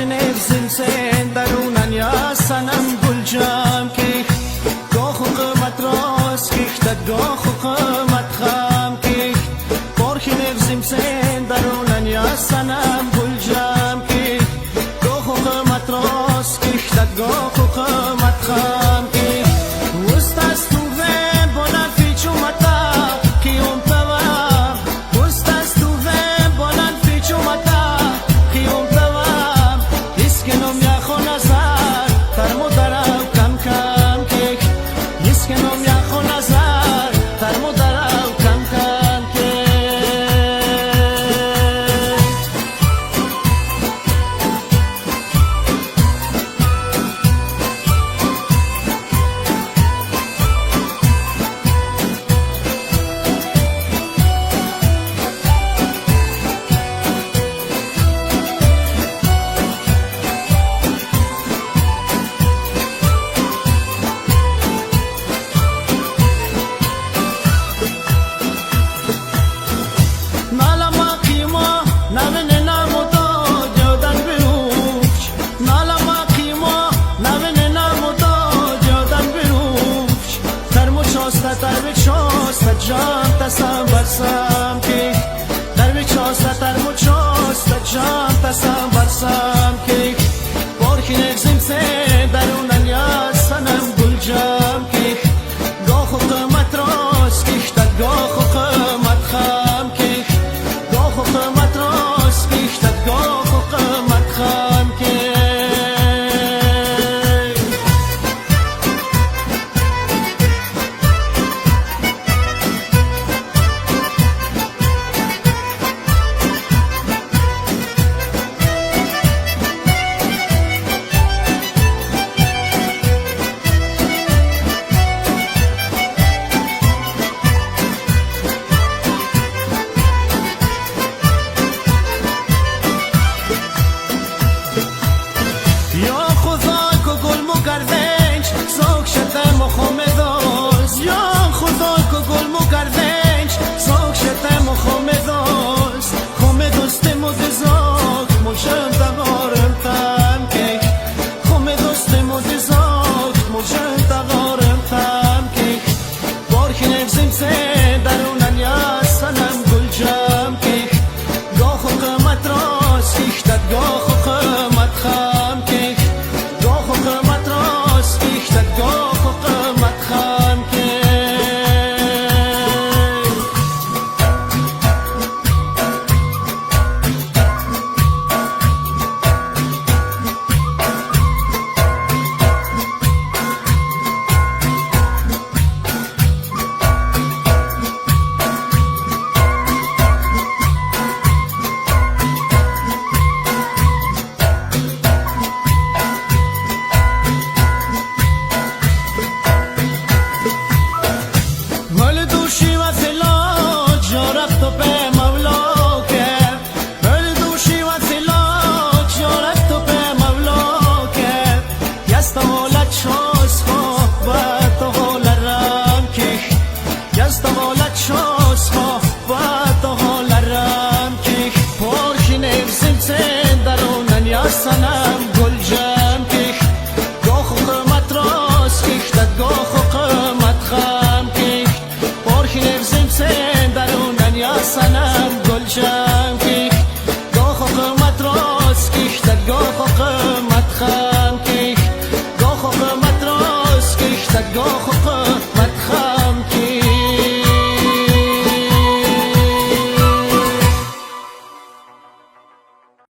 نفسم سن درونن یا سنم گل جام کی گاه و قمت راست کشتد گاه و قمت خام کی پرخ نفسم سن درونن یا سنم گل جام کی گاه و قمت راست کشتد گاه و قمت خام کی وست از تو و بلند پیچ اومتا کی اون توا وست از تو و بلند پیچ اومتا کی اون Niskenom jacho nazar, tarmo darav kam kam kek. Niskenom jacho nazar, tarmo darav kam kam kek. در بچاست جان تسام برسام کی در بچاست در مچاست جان تسام برسام کی پرخی نفسم سه درونن یا سنم گل جام کی گاه و قمت راست کشتد گاه و قمت خام کی گاه و قمت راست کشتد گاه و قمت خام کی سنم گل جام کش گاه و قمت راست کشتد گاه و قمت خام کش پرخی نفسم سن درونن یا سنم گل جام کش گاه و قمت راست کشتد گاه و قمت خام کش گاه و قمت راست کشتد گاه و قمت